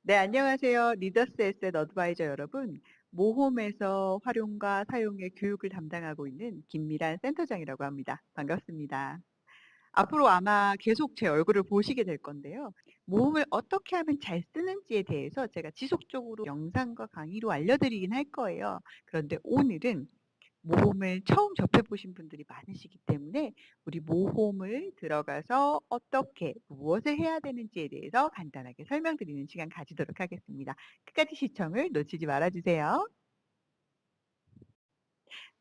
네, 안녕하세요. 리더스 에셋 어드바이저 여러분. 모홈에서 활용과 사용의 교육을 담당하고 있는 김미란 센터장이라고 합니다. 반갑습니다. 앞으로 아마 계속 제 얼굴을 보시게 될 건데요. 모홈을 어떻게 하면 잘 쓰는지에 대해서 제가 지속적으로 영상과 강의로 알려드리긴 할 거예요. 그런데 오늘은 모홈을 처음 접해 보신 분들이 많으시기 때문에 우리 모홈을 들어가서 어떻게 무엇을 해야 되는지에 대해서 간단하게 설명드리는 시간 가지도록 하겠습니다. 끝까지 시청을 놓치지 말아 주세요.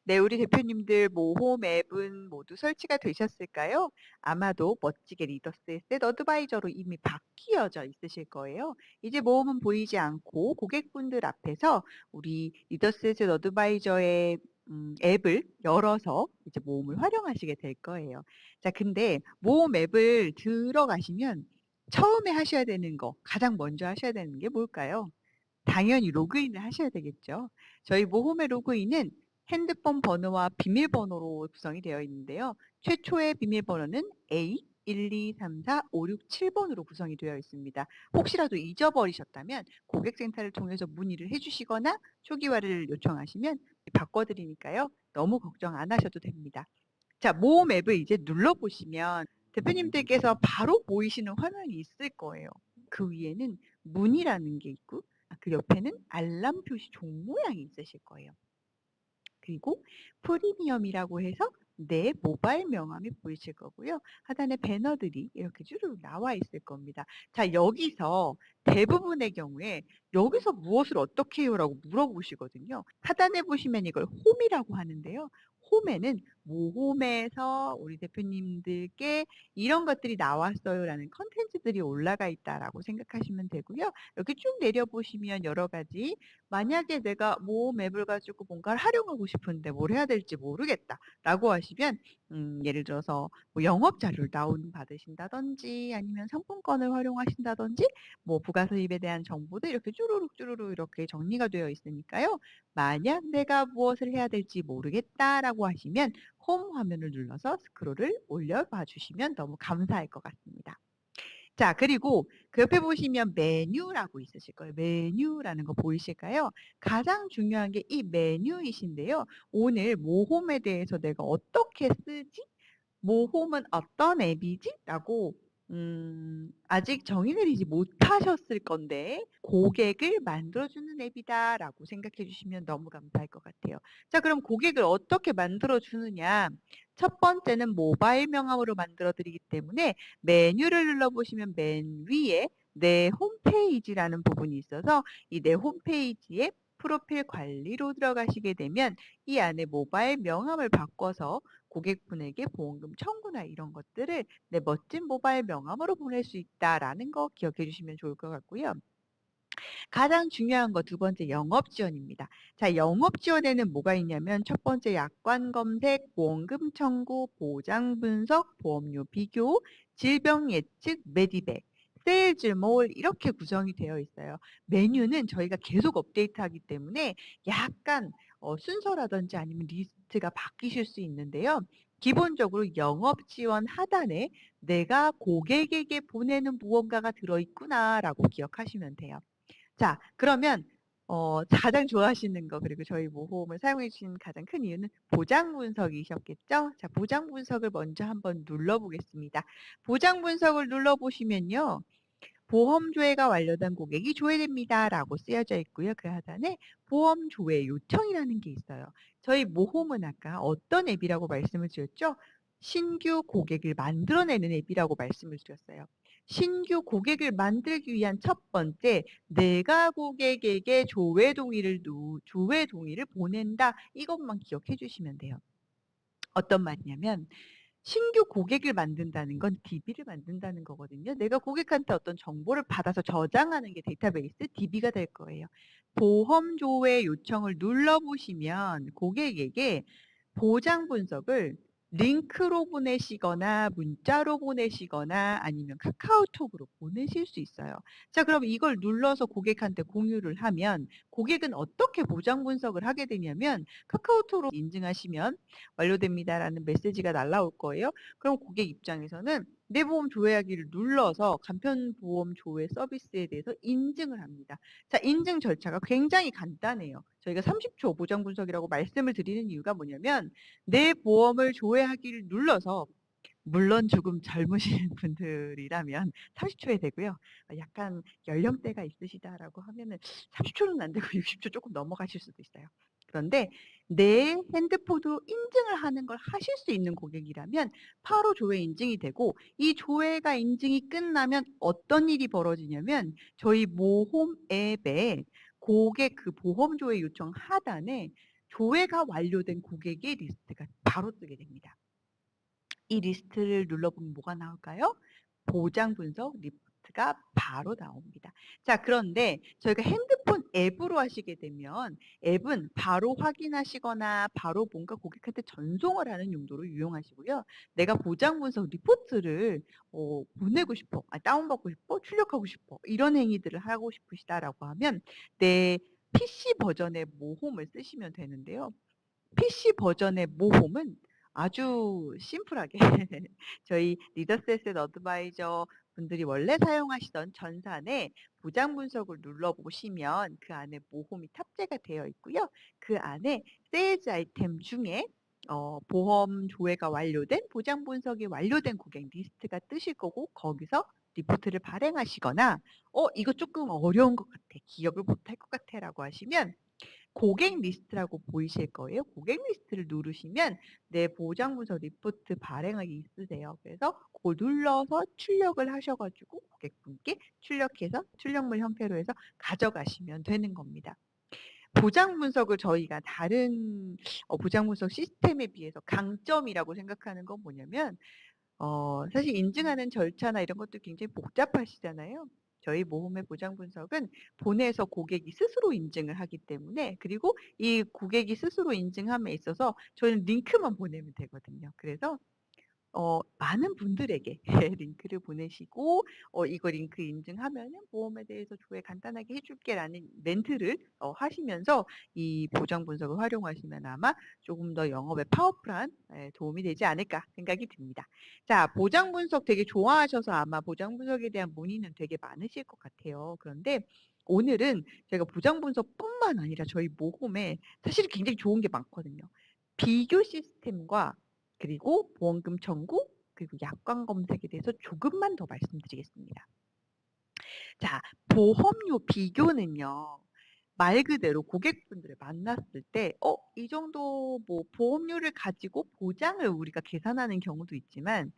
네, 우리 대표님들 모홈 앱은 모두 설치가 되셨을까요? 아마도 멋지게 리더스의 셋 어드바이저로 이미 바뀌어져 있으실 거예요. 이제 모험은 보이지 않고 고객분들 앞에서 우리 리더스의 셋 어드바이저의 앱을 열어서 이제 모험을 활용하시게 될 거예요. 자, 근데 모험 앱을 들어가시면 처음에 하셔야 되는 거, 가장 먼저 하셔야 되는 게 뭘까요? 당연히 로그인을 하셔야 되겠죠. 저희 모홈의 로그인은 핸드폰 번호와 비밀번호로 구성이 되어 있는데요. 최초의 비밀번호는 A1234567번으로 구성이 되어 있습니다. 혹시라도 잊어버리셨다면 고객센터를 통해서 문의를 해주시거나 초기화를 요청하시면 바꿔드리니까요. 너무 걱정 안 하셔도 됩니다. 자, 모홈 앱을 이제 눌러보시면 대표님들께서 바로 보이시는 화면이 있을 거예요. 그 위에는 문이라는 게 있고 그 옆에는 알람 표시 종 모양이 있으실 거예요. 그리고 프리미엄이라고 해서 내 모바일 명함이 보이실 거고요. 하단에 배너들이 이렇게 주르륵 나와 있을 겁니다. 자, 여기서 대부분의 경우에 여기서 무엇을 어떻게 해요? 라고 물어보시거든요. 하단에 보시면 이걸 홈이라고 하는데요. 홈에는 모홈에서 우리 대표님들께 이런 것들이 나왔어요 라는 컨텐츠들이 올라가 있다라고 생각하시면 되고요. 이렇게 쭉 내려보시면 여러 가지 만약에 내가 모험 앱을 가지고 뭔가를 활용하고 싶은데 뭘 해야 될지 모르겠다라고 하시면 예를 들어서 뭐 영업 자료를 다운 받으신다든지 아니면 상품권을 활용하신다든지 뭐 부가수입에 대한 정보도 이렇게 쭈루룩 쭈루룩 이렇게 정리가 되어 있으니까요. 만약 내가 무엇을 해야 될지 모르겠다라고 하시면 홈 화면을 눌러서 스크롤을 올려봐 주시면 너무 감사할 것 같습니다. 자, 그리고 그 옆에 보시면 메뉴라고 있으실 거예요. 메뉴라는 거 보이실까요? 가장 중요한 게 이 메뉴이신데요. 오늘 모홈에 대해서 내가 어떻게 쓰지? 모홈은 어떤 앱이지? 라고 아직 정의 내리지 못하셨을 건데 고객을 만들어주는 앱이다라고 생각해 주시면 너무 감사할 것 같아요. 자, 그럼 고객을 어떻게 만들어 주느냐? 첫 번째는 모바일 명함으로 만들어 드리기 때문에 메뉴를 눌러보시면 맨 위에 내 홈페이지라는 부분이 있어서 이 내 홈페이지에 프로필 관리로 들어가시게 되면 이 안에 모바일 명함을 바꿔서 고객분에게 보험금 청구나 이런 것들을 내 멋진 모바일 명함으로 보낼 수 있다라는 거 기억해 주시면 좋을 것 같고요. 가장 중요한 거 두 번째 영업 지원입니다. 자, 영업 지원에는 뭐가 있냐면 첫 번째 약관 검색, 보험금 청구, 보장 분석, 보험료 비교, 질병 예측, 메디백, 세일즈 몰 이렇게 구성이 되어 있어요. 메뉴는 저희가 계속 업데이트하기 때문에 약간 순서라든지 아니면 리스트가 바뀌실 수 있는데요. 기본적으로 영업 지원 하단에 내가 고객에게 보내는 무언가가 들어있구나라고 기억하시면 돼요. 자, 그러면 가장 좋아하시는 거 그리고 저희 모험을 사용해 주신 가장 큰 이유는 보장 분석이셨겠죠? 자, 보장 분석을 먼저 한번 눌러 보겠습니다. 보장 분석을 눌러 보시면요. 보험 조회가 완료된 고객이 조회됩니다라고 쓰여져 있고요. 그 하단에 보험 조회 요청이라는 게 있어요. 저희 모험은 아까 어떤 앱이라고 말씀을 드렸죠? 신규 고객을 만들어내는 앱이라고 말씀을 드렸어요. 신규 고객을 만들기 위한 첫 번째, 내가 고객에게 조회 동의를 보낸다. 이것만 기억해 주시면 돼요. 어떤 말이냐면 신규 고객을 만든다는 건 DB를 만든다는 거거든요. 내가 고객한테 어떤 정보를 받아서 저장하는 게 데이터베이스 DB가 될 거예요. 보험 조회 요청을 눌러보시면 고객에게 보장 분석을 링크로 보내시거나 문자로 보내시거나 아니면 카카오톡으로 보내실 수 있어요. 자, 그럼 이걸 눌러서 고객한테 공유를 하면 고객은 어떻게 보장 분석을 하게 되냐면 카카오톡으로 인증하시면 완료됩니다라는 메시지가 날라올 거예요. 그럼 고객 입장에서는 내 보험 조회하기를 눌러서 간편보험 조회 서비스에 대해서 인증을 합니다. 자, 인증 절차가 굉장히 간단해요. 저희가 30초 보장 분석이라고 말씀을 드리는 이유가 뭐냐면 내 보험을 조회하기를 눌러서 물론 조금 젊으신 분들이라면 30초에 되고요. 약간 연령대가 있으시다라고 하면은 30초는 안 되고 60초 조금 넘어가실 수도 있어요. 그런데 내 핸드폰으로 인증을 하는 걸 하실 수 있는 고객이라면 바로 조회 인증이 되고 이 조회가 인증이 끝나면 어떤 일이 벌어지냐면 저희 모홈 앱에 고객 그 보험 조회 요청 하단에 조회가 완료된 고객의 리스트가 바로 뜨게 됩니다. 이 리스트를 눌러보면 뭐가 나올까요? 보장 분석 리포트가 바로 나옵니다. 자, 그런데 저희가 핸드폰 앱으로 하시게 되면 앱은 바로 확인하시거나 바로 뭔가 고객한테 전송을 하는 용도로 유용하시고요. 내가 보장 분석 리포트를 보내고 싶어, 다운받고 싶어, 출력하고 싶어 이런 행위들을 하고 싶으시다라고 하면 내 PC 버전의 모홈을 쓰시면 되는데요. PC 버전의 모홈은 아주 심플하게 저희 리더스 에셋 어드바이저 분들이 원래 사용하시던 전산에 보장 분석을 눌러보시면 그 안에 모홈이 탑재가 되어 있고요. 그 안에 세일즈 아이템 중에 보험 조회가 완료된 보장 분석이 완료된 고객 리스트가 뜨실 거고 거기서 리포트를 발행하시거나 이거 조금 어려운 것 같아. 기억을 못할 것 같아라고 하시면 고객 리스트라고 보이실 거예요. 고객 리스트를 누르시면 내 보장 문서 리포트 발행하기 있으세요. 그래서 그걸 눌러서 출력을 하셔 가지고 고객분께 출력해서 출력물 형태로 해서 가져가시면 되는 겁니다. 보장 분석을 저희가 다른 보장 분석 시스템에 비해서 강점이라고 생각하는 건 뭐냐면 사실 인증하는 절차나 이런 것도 굉장히 복잡하시잖아요. 저희 모험의 보장 분석은 본에서 고객이 스스로 인증을 하기 때문에 그리고 이 고객이 스스로 인증함에 있어서 저희는 링크만 보내면 되거든요. 그래서 많은 분들에게 링크를 보내시고 "이거 링크 인증하면은 보험에 대해서 조회 간단하게 해 줄게."라는 멘트를 하시면서 이 보장 분석을 활용하시면 아마 조금 더 영업에 파워풀한 도움이 되지 않을까 생각이 듭니다. 자, 보장 분석 되게 좋아하셔서 아마 보장 분석에 대한 문의는 되게 많으실 것 같아요. 그런데 오늘은 제가 보장 분석뿐만 아니라 저희 모험에 사실 굉장히 좋은 게 많거든요. 비교 시스템과 그리고 보험금 청구 그리고 약관 검색에 대해서 조금만 더 말씀드리겠습니다. 자, 보험료 비교는요. 말 그대로 고객분들을 만났을 때 이 정도 뭐 보험료를 가지고 보장을 우리가 계산하는 경우도 있지만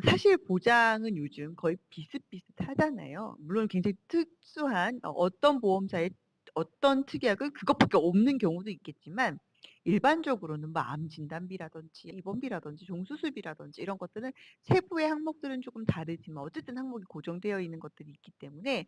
사실 보장은 요즘 거의 비슷비슷하잖아요. 물론 굉장히 특수한 어떤 보험사의 어떤 특약은 그것밖에 없는 경우도 있겠지만 일반적으로는 뭐 암 진단비라든지 입원비라든지 종수술비라든지 이런 것들은 세부의 항목들은 조금 다르지만 어쨌든 항목이 고정되어 있는 것들이 있기 때문에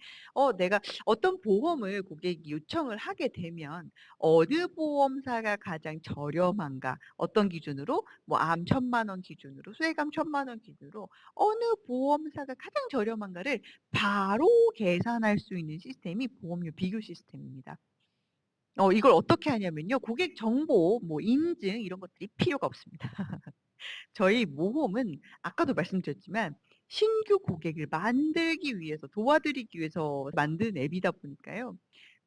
내가 어떤 보험을 고객이 요청을 하게 되면 어느 보험사가 가장 저렴한가 어떤 기준으로 뭐 암 1,000만 원 기준으로 수액암 1,000만 원 기준으로 어느 보험사가 가장 저렴한가를 바로 계산할 수 있는 시스템이 보험료 비교 시스템입니다. 이걸 어떻게 하냐면요. 고객 정보 뭐 인증 이런 것들이 필요가 없습니다. 저희 모홈은 아까도 말씀드렸지만 신규 고객을 만들기 위해서 도와드리기 위해서 만든 앱이다 보니까요.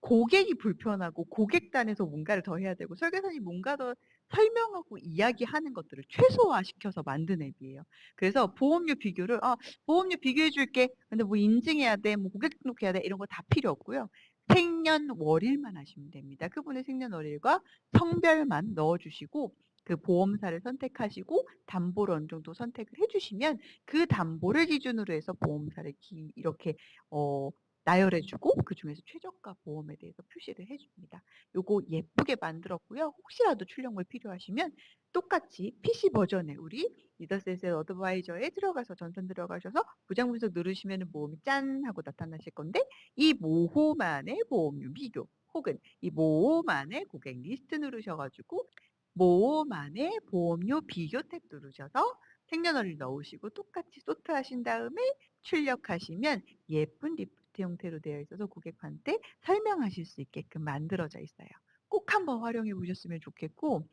고객이 불편하고 고객단에서 뭔가를 더 해야 되고 설계사님이 뭔가 더 설명하고 이야기하는 것들을 최소화시켜서 만든 앱이에요. 그래서 보험료 비교를 보험료 비교해 줄게. 근데 뭐 인증해야 돼. 뭐 고객 등록해야 돼. 이런 거 다 필요 없고요. 생년월일만 하시면 됩니다. 그분의 생년월일과 성별만 넣어 주시고 그 보험사를 선택하시고 담보를 어느 정도 선택을 해 주시면 그 담보를 기준으로 해서 보험사를 이렇게 어 나열해 주고 그중에서 최저가 보험에 대해서 표시를 해 줍니다. 요거 예쁘게 만들었고요. 혹시라도 출력물 필요하시면 똑같이 PC 버전에 우리 리더셋의 어드바이저에 들어가서 전산 들어가셔서 보장 분석 누르시면은 보험이 짠 하고 나타나실 건데 이 모호만의 보험료 비교 혹은 이 모호만의 고객 리스트 누르셔 가지고 모만의 보험료 비교 탭 누르셔서 생년월일 넣으시고 똑같이 소트하신 다음에 출력하시면 예쁜 리포트 형태로 되어 있어서 고객한테 설명하실 수 있게끔 만들어져 있어요. 꼭 한번 활용해 보셨으면 좋겠고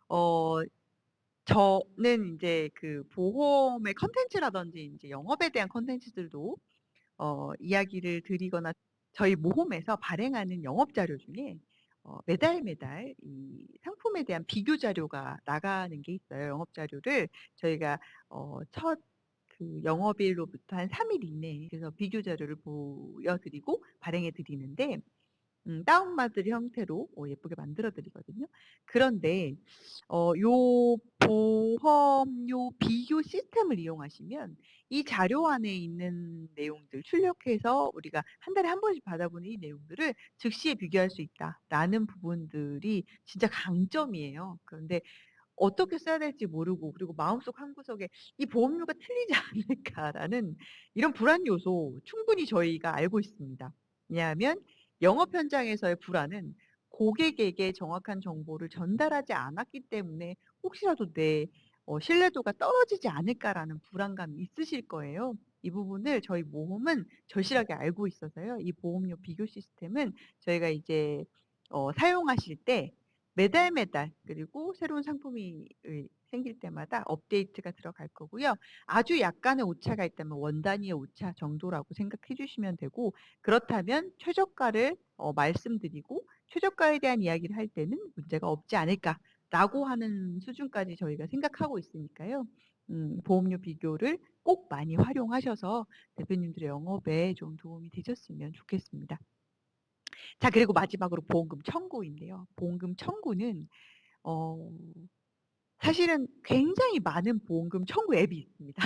어 저는 인제 그 보험의 콘텐츠라든지 인제 영업에 대한 콘텐츠들도 이야기를 드리거나 저희 모험에서 발행하는 영업 자료 중에 매달 매달 이 상품에 대한 비교 자료가 나가는 게 있어요. 영업 자료를 저희가 첫 그 영업일로부터 한 3일 이내에 그래서 비교 자료를 보여 드리고 발행해 드리는데 다운받을 형태로 예쁘게 만들어 드리거든요. 그런데 요 보험료 비교 시스템을 이용하시면 이 자료 안에 있는 내용들 출력해서 우리가 한 달에 한 번씩 받아보는 이 내용들을 즉시에 비교할 수 있다라는 부분들이 진짜 강점이에요. 그런데 어떻게 써야 될지 모르고 그리고 마음속 한구석에 '이 보험료가 틀리지 않을까.'라는 이런 불안 요소 충분히 저희가 알고 있습니다. 왜냐하면 영업 현장에서의 불안은 고객에게 정확한 정보를 전달하지 않았기 때문에 '혹시라도 내 신뢰도가 떨어지지 않을까.'라는 불안감이 있으실 거예요. 이 부분을 저희 모험은 절실하게 알고 있어서요. 이 보험료 비교 시스템은 저희가 이제 사용하실 때 매달 매달 그리고 새로운 상품이 생길 때마다 업데이트가 들어갈 거고요. 아주 약간의 오차가 있다면 원 단위의 오차 정도라고 생각해 주시면 되고 그렇다면 최저가를 말씀드리고 최저가에 대한 이야기를 할 때는 '문제가 없지 않을까.'라고 하는 수준까지 저희가 생각하고 있으니까요. 보험료 비교를 꼭 많이 활용하셔서 대표님들의 영업에 좀 도움이 되셨으면 좋겠습니다. 자 그리고 마지막으로 보험금 청구인데요. 보험금 청구는 어 사실은 굉장히 많은 보험금 청구 앱이 있습니다.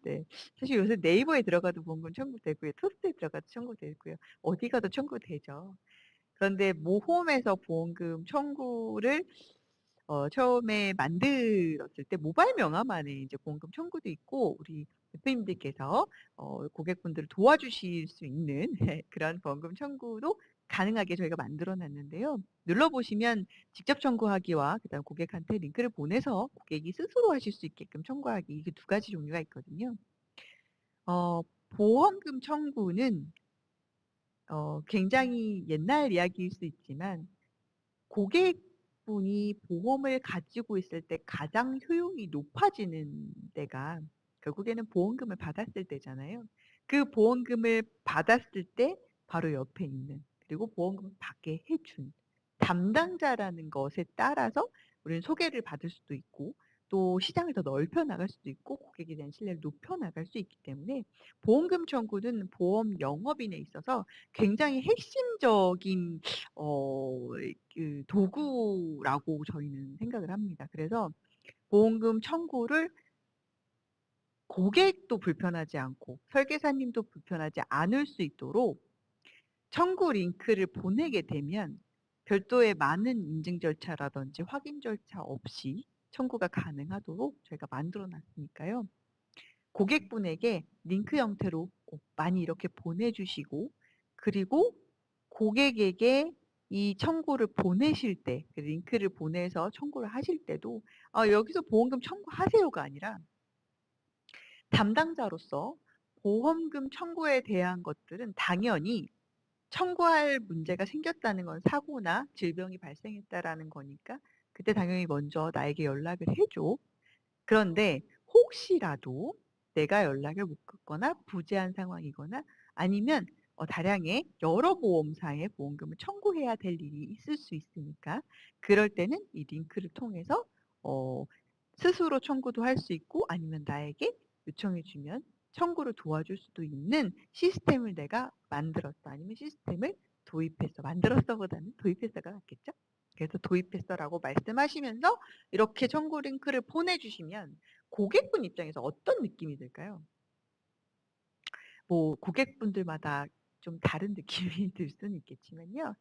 네. 사실 요새 네이버에 들어가도 보험금 청구되고요. 토스트에 들어가도 청구되고요. 어디 가도 청구되죠. 그런데 모홈에서 보험금 청구를 처음에 만들었을 때 모바일 명함안에 이제 보험금 청구도 있고 우리 대표님들께서 고객분들을 도와주실 수 있는 그런 보험금 청구도 가능하게 저희가 만들어 놨는데요. 눌러 보시면 직접 청구하기와 그다음 고객한테 링크를 보내서 고객이 스스로 하실 수 있게끔 청구하기 이게 두 가지 종류가 있거든요. 보험금 청구는 굉장히 옛날 이야기일 수 있지만 고객분이 보험을 가지고 있을 때 가장 효용이 높아지는 때가 결국에는 보험금을 받았을 때잖아요. 그 보험금을 받았을 때 바로 옆에 있는 그리고 보험금을 받게 해준 담당자라는 것에 따라서 우리는 소개를 받을 수도 있고 또 시장을 더 넓혀 나갈 수도 있고 고객에 대한 신뢰를 높여 나갈 수 있기 때문에 보험금 청구는 보험 영업인에 있어서 굉장히 핵심적인 어 그 도구라고 저희는 생각을 합니다. 그래서 보험금 청구를 고객도 불편하지 않고 설계사님도 불편하지 않을 수 있도록 청구 링크를 보내게 되면 별도의 많은 인증 절차라든지 확인 절차 없이 청구가 가능하도록 저희가 만들어 놨으니까요. 고객분에게 링크 형태로 많이 이렇게 보내주시고 그리고 고객에게 이 청구를 보내실 때 그 링크를 보내서 청구를 하실 때도 여기서 보험금 청구하세요가 아니라 담당자로서 보험금 청구에 대한 것들은 당연히 청구할 문제가 생겼다는 건 사고나 질병이 발생했다라는 거니까 그때 당연히 먼저 나에게 연락을 해 줘. 그런데 혹시라도 내가 연락을 못 받거나 부재한 상황이거나 아니면 다량의 여러 보험사에 보험금을 청구해야 될 일이 있을 수 있으니까 그럴 때는 이 링크를 통해서 어 스스로 청구도 할 수 있고 아니면 나에게 요청해 주면 청구를 도와줄 수도 있는 시스템을 내가 만들었어. 아니면 시스템을 도입했어. 만들었어보다는 도입했어가 낫겠죠? 그래서 "도입했어."라고 말씀하시면서 이렇게 청구 링크를 보내주시면 고객분 입장에서 어떤 느낌이 들까요? 뭐 고객분들마다 좀 다른 느낌이 들 수는 있겠지만요.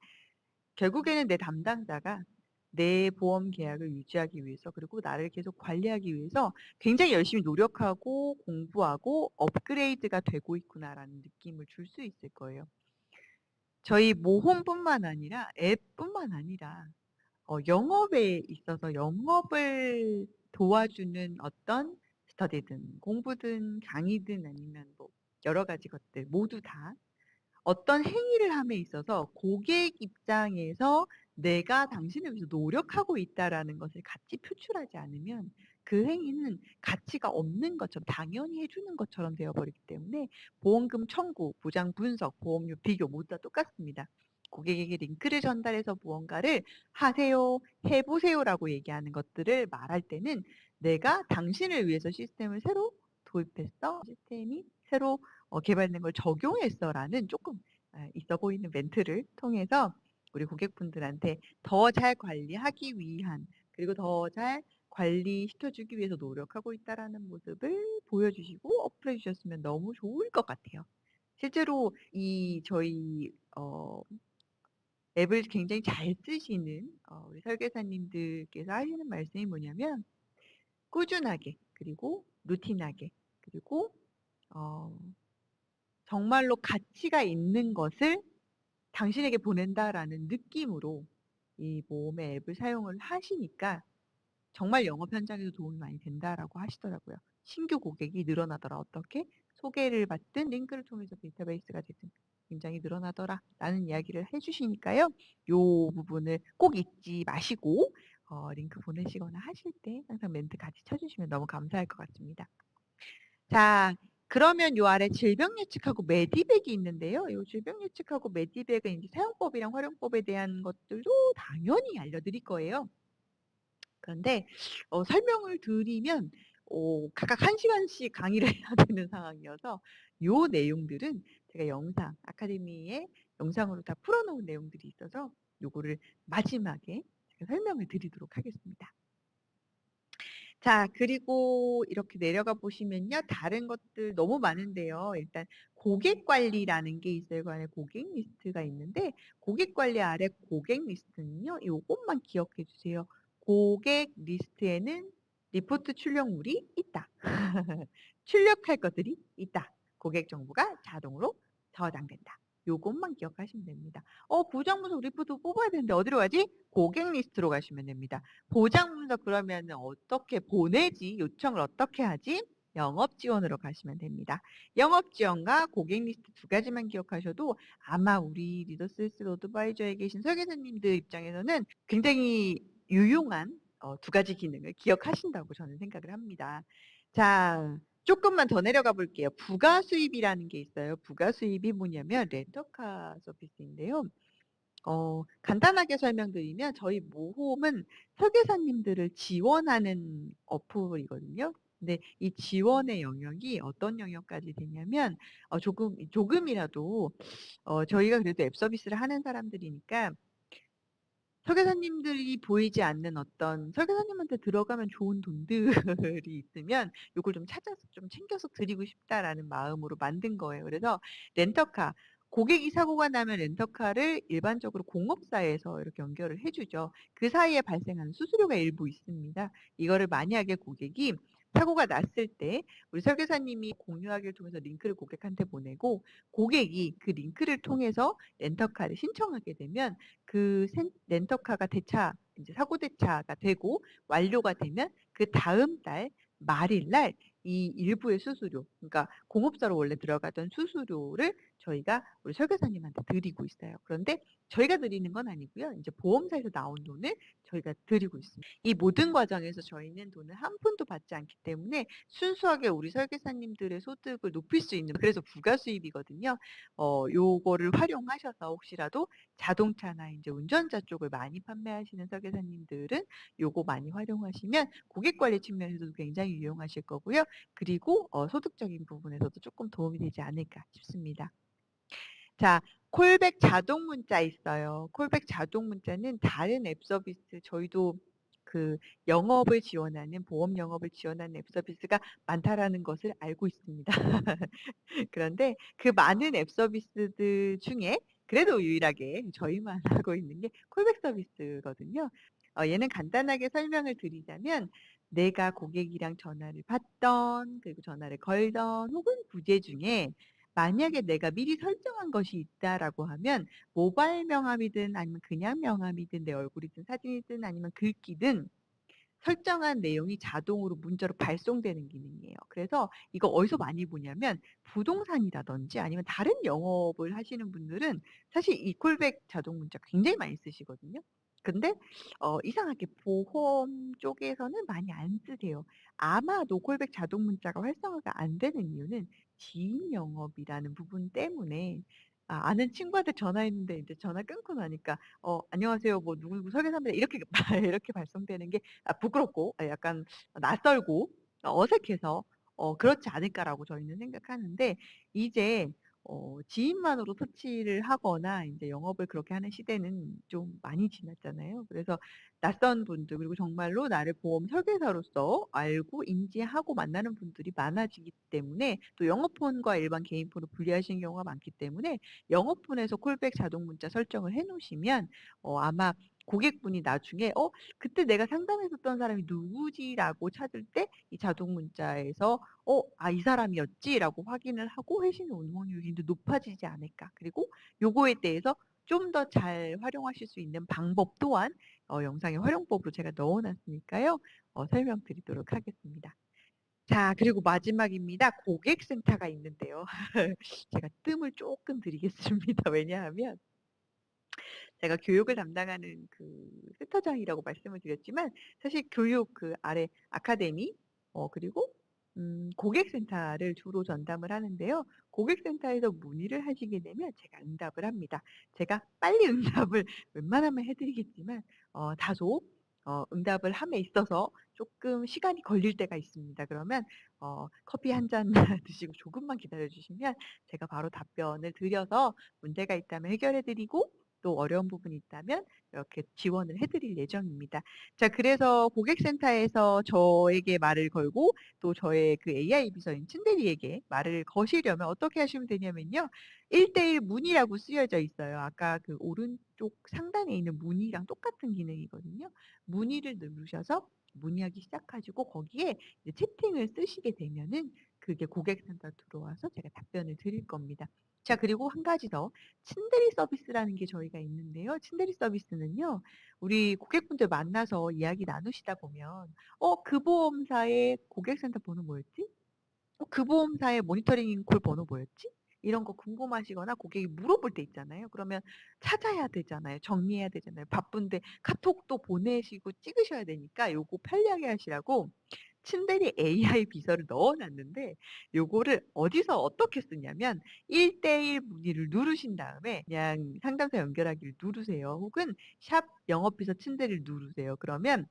결국에는 내 담당자가 내 보험 계약을 유지하기 위해서 그리고 나를 계속 관리하기 위해서 굉장히 열심히 노력하고 공부하고 '업그레이드가 되고 있구나.'라는 느낌을 줄 수 있을 거예요. 저희 모홈뿐만 아니라 앱뿐만 아니라 영업에 있어서 영업을 도와주는 어떤 스터디든 공부든 강의든 아니면 뭐 여러 가지 것들 모두 다 어떤 행위를 함에 있어서 고객 입장에서 내가 당신을 위해서 노력하고 있다라는 것을 같이 표출하지 않으면 그 행위는 가치가 없는 것처럼 당연히 해 주는 것처럼 되어 버리기 때문에 보험금 청구, 보장 분석, 보험료 비교 모두 다 똑같습니다. 고객에게 링크를 전달해서 무언가를 "하세요. 해 보세요."라고 얘기하는 것들을 말할 때는 "내가 당신을 위해서 시스템을 새로 도입했어. 시스템이 새로 개발된 걸 적용했어."라는 쪼끔 있어 보이는 멘트를 통해서 우리 고객분들한테 더 잘 관리하기 위한, 그리고 더 잘 관리시켜 주기 위해서 노력하고 있다라는 모습을 보여주시고 어플해 주셨으면 너무 좋을 것 같아요. 실제로 이 저희 앱을 굉장히 잘 쓰시는 우리 설계사님들께서 하시는 말씀이 뭐냐면 꾸준하게, 그리고 루틴하게, 그리고 어 정말로 가치가 있는 것을 당신에게 보낸다라는 느낌으로 이 모험의 앱을 사용을 하시니까 정말 영업 현장에서 도움이 많이 된다라고 하시더라고요. 신규 고객이 늘어나더라. 어떻게? 소개를 받든 링크를 통해서 데이터베이스가 됐든 굉장히 늘어나더라라는 이야기를 해 주시니까요. 요 부분을 꼭 잊지 마시고 링크 보내시거나 하실 때 항상 멘트 같이 쳐 주시면 너무 감사할 것 같습니다. 자, 그러면 요 아래 질병 예측하고 메디백이 있는데요. 요 질병 예측하고 메디백은 인제 사용법이랑 활용법에 대한 것들도 당연히 알려드릴 거예요. 그런데 설명을 드리면 각각 1 시간씩 강의를 해야 되는 상황이어서 요 내용들은 제가 영상, 아카데미에 영상으로 다 풀어 놓은 내용들이 있어서 요거를 마지막에 제가 설명을 드리도록 하겠습니다. 자, 그리고 이렇게 내려가 보시면요. 다른 것들 너무 많은데요. 일단 고객 관리라는 게 있어요. 그 안에 고객 리스트가 있는데 고객 관리 아래 고객 리스트는요. 요것만 기억해 주세요. 고객 리스트에는 리포트 출력물이 있다. 출력할 것들이 있다. 고객 정보가 자동으로 저장된다. 요것만 기억하시면 됩니다. 보장 분석 리포트 뽑아야 되는데 어디로 가지? 고객 리스트로 가시면 됩니다. 보장 분석 그러면은 어떻게 보내지? 요청을 어떻게 하지? 영업 지원으로 가시면 됩니다. 영업 지원과 고객 리스트 두 가지만 기억하셔도 아마 우리 리더스스 어드바이저에 계신 설계사님들 입장에서는 굉장히 유용한 두 가지 기능을 기억하신다고 저는 생각을 합니다. 자, 쪼끔만 더 내려가 볼게요. 부가 수입이라는 게 있어요. 부가 수입이 뭐냐면 렌터카 서비스인데요. 간단하게 설명드리면 저희 모홈은 설계사님들을 지원하는 어플이거든요. 근데 이 지원의 영역이 어떤 영역까지 되냐면 조금이라도 저희가 그래도 앱 서비스를 하는 사람들이니까 설계사님들이 보이지 않는 어떤 설계사님한테 들어가면 좋은 돈들이 있으면 요걸 좀 찾아서 좀 챙겨서 드리고 싶다라는 마음으로 만든 거예요. 그래서 렌터카, 고객이 사고가 나면 렌터카를 일반적으로 공업사에서 이렇게 연결을 해 주죠. 그 사이에 발생하는 수수료가 일부 있습니다. 이거를 만약에 고객이 사고가 났을 때 우리 설계사님이 공유하기를 통해서 링크를 고객한테 보내고 고객이 그 링크를 통해서 렌터카를 신청하게 되면 그 렌터카가 대차 인제 사고 대차가 되고 완료가 되면 그다음 달 말일 날 이 일부의 수수료, 그러니까 공업사로 원래 들어가던 수수료를 저희가 우리 설계사님한테 드리고 있어요. 그런데 저희가 드리는 건 아니고요. 인제 보험사에서 나온 돈을 저희가 드리고 있습니다. 이 모든 과정에서 저희는 돈을 한 푼도 받지 않기 때문에 순수하게 우리 설계사님들의 소득을 높일 수 있는, 그래서 부가 수입이거든요. 요거를 활용하셔서 혹시라도 자동차나 인제 운전자 쪽을 많이 판매하시는 설계사님들은 요거 많이 활용하시면 고객 관리 측면에서도 굉장히 유용하실 거고요. 그리고 소득적인 부분에서도 쪼끔 도움이 되지 않을까 싶습니다. 자, 콜백 자동 문자 있어요. 콜백 자동 문자는 다른 앱 서비스, 저희도 그 영업을 지원하는, 보험 영업을 지원하는 앱 서비스가 많다라는 것을 알고 있습니다. 그런데 그 많은 앱 서비스들 중에 그래도 유일하게 저희만 하고 있는 게 콜백 서비스거든요. 얘는 간단하게 설명을 드리자면 내가 고객이랑 전화를 받던, 그리고 전화를 걸던 혹은 부재 중에 만약에 내가 미리 설정한 것이 있다라고 하면 모바일 명함이든 아니면 그냥 명함이든 내 얼굴이든 사진이든 아니면 글귀든 설정한 내용이 자동으로 문자로 발송되는 기능이에요. 그래서 이거 어디서 많이 보냐면 부동산이라든지 아니면 다른 영업을 하시는 분들은 사실 이 콜백 자동 문자 굉장히 많이 쓰시거든요. 근데 이상하게 보험 쪽에서는 많이 안 쓰세요. 아마도 콜백 자동 문자가 활성화가 안 되는 이유는 지인 영업이라는 부분 때문에 아는 친구한테 전화했는데 인제 전화 끊고 나니까 "안녕하세요. 뭐 누구누구 설계사입니다." 이렇게 이렇게 발송되는 게 부끄럽고 약간 낯설고 어색해서 '그렇지 않을까.'라고 저희는 생각하는데 이제 지인만으로 터치를 하거나 인제 영업을 그렇게 하는 시대는 좀 많이 지났잖아요. 그래서 낯선 분들 그리고 정말로 나를 보험 설계사로서 알고 인지하고 만나는 분들이 많아지기 때문에 또 영업폰과 일반 개인폰을 분리하시는 경우가 많기 때문에 영업폰에서 콜백 자동 문자 설정을 해 놓으시면 아마 고객분이 나중에 '어 그때 내가 상담했었던 사람이 누구지?'라고 찾을 때 이 자동 문자에서 '아 이 사람이었지.'라고 확인을 하고 회신이 오는 확률이 굉장히 높아지지 않을까. 그리고 요거에 대해서 좀 더 잘 활용하실 수 있는 방법 또한 영상의 활용법으로 제가 넣어 놨으니까요. 설명드리도록 하겠습니다. 자 그리고 마지막입니다. 고객센터가 있는데요. 제가 뜸을 쪼끔 들이겠습니다. 왜냐하면 제가 교육을 담당하는 그 센터장이라고 말씀을 드렸지만 사실 교육 그 아래 아카데미 그리고 고객센터를 주로 전담을 하는데요. 고객센터에서 문의를 하시게 되면 제가 응답을 합니다. 제가 빨리 응답을 웬만하면 해 드리겠지만 다소 응답을 함에 있어서 쪼끔 시간이 걸릴 때가 있습니다. 그러면 커피 한 잔 드시고 조금만 기다려 주시면 제가 바로 답변을 드려서 문제가 있다면 해결해 드리고 또 어려운 부분이 있다면 이렇게 지원을 해 드릴 예정입니다. 자 그래서 고객센터에서 저에게 말을 걸고 또 저의 그 AI 비서인 친데리에게 말을 거시려면 어떻게 하시면 되냐면요. 1대1 문의라고 쓰여져 있어요. 아까 그 오른쪽 상단에 있는 문의랑 똑같은 기능이거든요. 문의를 누르셔서 문의하기 시작하시고 거기에 이제 채팅을 쓰시게 되면은 그게 고객센터 들어와서 제가 답변을 드릴 겁니다. 자 그리고 한 가지 더 친데리 서비스라는 게 저희가 있는데요. 친데리 서비스는요. 우리 고객분들 만나서 이야기 나누시다 보면 그 보험사의 고객센터 번호 뭐였지? 그 보험사의 모니터링 콜 번호 뭐였지?' 이런 거 궁금하시거나 고객이 물어볼 때 있잖아요. 그러면 찾아야 되잖아요. 정리해야 되잖아요. 바쁜데 카톡도 보내시고 찍으셔야 되니까 요거 편리하게 하시라고 친데리 AI 비서를 넣어 놨는데 요거를 어디서 어떻게 쓰냐면 1대1 문의를 누르신 다음에 그냥 상담사 연결하기를 누르세요. 혹은 샵 영업비서 친데리를 누르세요. 그러면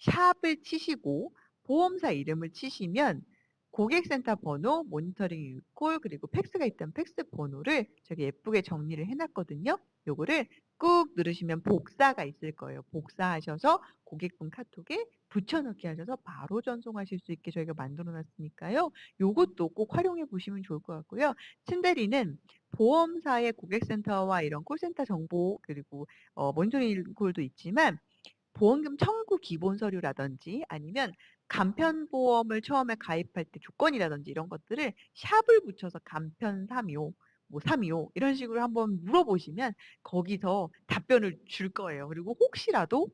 샵을 치시고 보험사 이름을 치시면 고객센터 번호, 모니터링 콜 그리고 팩스가 있다면 팩스 번호를 저기 예쁘게 정리를 해 놨거든요. 요거를 꾹 누르시면 복사가 있을 거예요. 복사하셔서 고객분 카톡에 붙여 넣기 하셔서 바로 전송하실 수 있게 저희가 만들어 놨으니까요. 요것도 꼭 활용해 보시면 좋을 것 같고요. 친데리는 보험사의 고객센터와 이런 콜센터 정보 그리고 모니터링 콜도 있지만 보험금 청구 기본 서류라든지 아니면 간편보험을 처음에 가입할 때 조건이라든지 이런 것들을 샵을 붙여서 간편 3요 뭐 325 이런 식으로 한번 물어보시면 거기서 답변을 줄 거예요. 그리고 혹시라도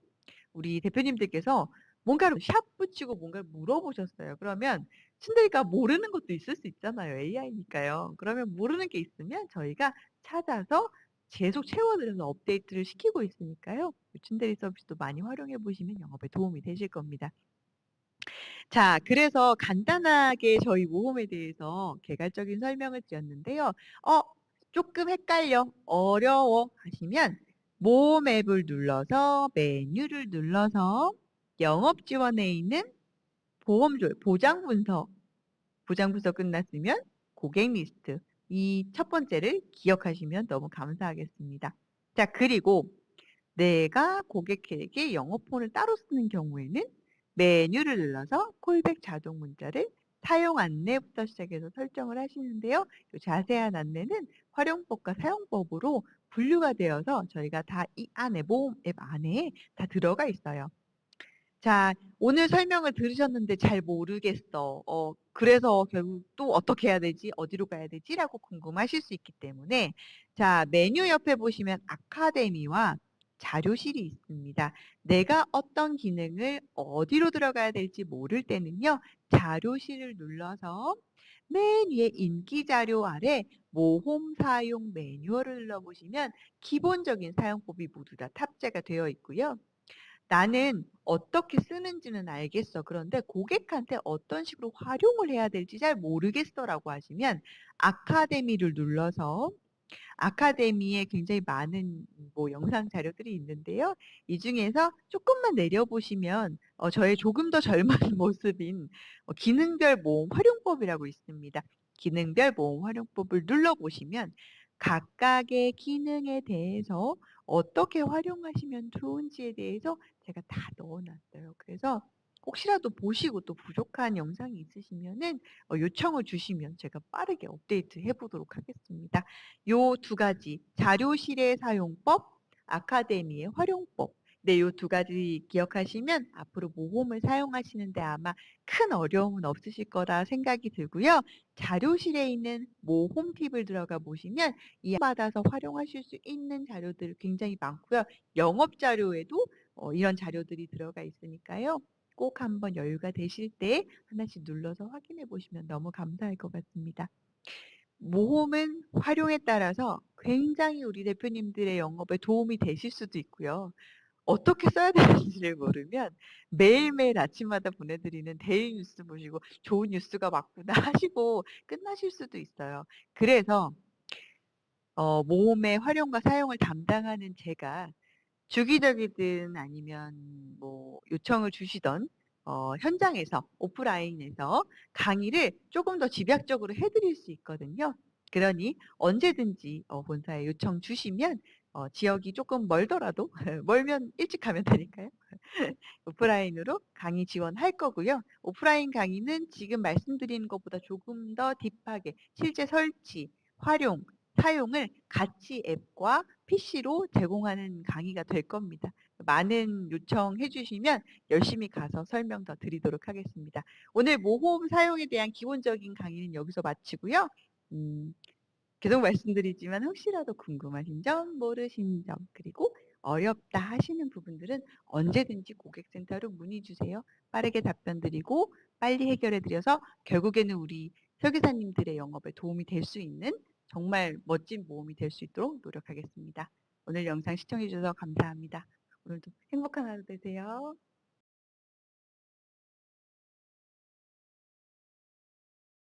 우리 대표님들께서 뭔가를 샵 붙이고 뭔가를 물어보셨어요. 그러면 친데리가 모르는 것도 있을 수 있잖아요. AI니까요. 그러면 모르는 게 있으면 저희가 찾아서 계속 채워 드려서 업데이트를 시키고 있으니까요. 이 친데리 서비스도 많이 활용해 보시면 영업에 도움이 되실 겁니다. 자 그래서 간단하게 저희 모험에 대해서 개괄적인 설명을 드렸는데요. "어 쪼끔 헷갈려. 어려워." 하시면 모험 앱을 눌러서 메뉴를 눌러서 영업 지원에 있는 보장 분석, 보장 분석 끝났으면 고객 리스트 이 첫 번째를 기억하시면 너무 감사하겠습니다. 자 그리고 내가 고객에게 영어폰을 따로 쓰는 경우에는 메뉴를 눌러서 콜백 자동 문자를 사용 안내부터 시작해서 설정을 하시는데요. 요 자세한 안내는 활용법과 사용법으로 분류가 되어서 저희가 다 이 안에 모험 앱 안에 다 들어가 있어요. 자 오늘 설명을 들으셨는데 잘 모르겠어. 그래서 결국 또 '어떻게 해야 되지? 어디로 가야 되지?'라고 궁금하실 수 있기 때문에 자 메뉴 옆에 보시면 아카데미와 자료실이 있습니다. 내가 어떤 기능을 어디로 들어가야 될지 모를 때는요. 자료실을 눌러서 맨 위에 인기 자료 아래 모홈 사용 매뉴얼을 눌러보시면 기본적인 사용법이 모두 다 탑재가 되어 있고요. 나는 어떻게 쓰는지는 알겠어. 그런데 고객한테 어떤 식으로 활용을 해야 될지 잘 모르겠어라고 하시면 아카데미를 눌러서 아카데미에 굉장히 많은 뭐 영상 자료들이 있는데요. 이 중에서 쪼끔만 내려보시면 저의 조금 더 젊은 모습인 기능별 모음 활용법이라고 있습니다. 기능별 모음 활용법을 눌러보시면 각각의 기능에 대해서 어떻게 활용하시면 좋은지에 대해서 제가 다 넣어 놨어요. 그래서 혹시라도 보시고 또 부족한 영상이 있으시면은 요청을 주시면 제가 빠르게 업데이트해 보도록 하겠습니다. 요 두 가지 자료실의 사용법, 아카데미의 활용법. 네, 요 두 가지 기억하시면 앞으로 모홈을 사용하시는데 아마 큰 어려움은 없으실 거라 생각이 들고요. 자료실에 있는 모홈 팁을 들어가 보시면 이 받아서 활용하실 수 있는 자료들 굉장히 많고요. 영업 자료에도 이런 자료들이 들어가 있으니까요. 꼭 한번 여유가 되실 때 하나씩 눌러서 확인해 보시면 너무 감사할 것 같습니다. 모험은 활용에 따라서 굉장히 우리 대표님들의 영업에 도움이 되실 수도 있고요. 어떻게 써야 되는지를 모르면 매일매일 아침마다 보내드리는 데일리 뉴스 보시고 '좋은 뉴스가 왔구나.' 하시고 끝나실 수도 있어요. 그래서 모험의 활용과 사용을 담당하는 제가 주기적이든 아니면 뭐 요청을 주시던 현장에서 오프라인에서 강의를 쪼금 더 집약적으로 해 드릴 수 있거든요. 그러니 언제든지 본사에 요청 주시면 지역이 쪼끔 멀더라도 멀면 일찍 가면 되니까요. 오프라인으로 강의 지원할 거고요. 오프라인 강의는 지금 말씀드리는 것보다 조금 더 딥하게 실제 설치, 활용, 사용을 같이 앱과 PC로 제공하는 강의가 될 겁니다. 많은 요청해 주시면 열심히 가서 설명 더 드리도록 하겠습니다. 오늘 모홈 사용에 대한 기본적인 강의는 여기서 마치고요. 음 계속 말씀드리지만 혹시라도 궁금하신 점, 모르신 점, 그리고 어렵다 하시는 부분들은 언제든지 고객센터로 문의 주세요. 빠르게 답변 드리고 빨리 해결해 드려서 결국에는 우리 설계사님들의 영업에 도움이 될 수 있는 정말 멋진 모험이 될 수 있도록 노력하겠습니다. 오늘 영상 시청해 주셔서 감사합니다. 오늘도 행복한 하루 되세요.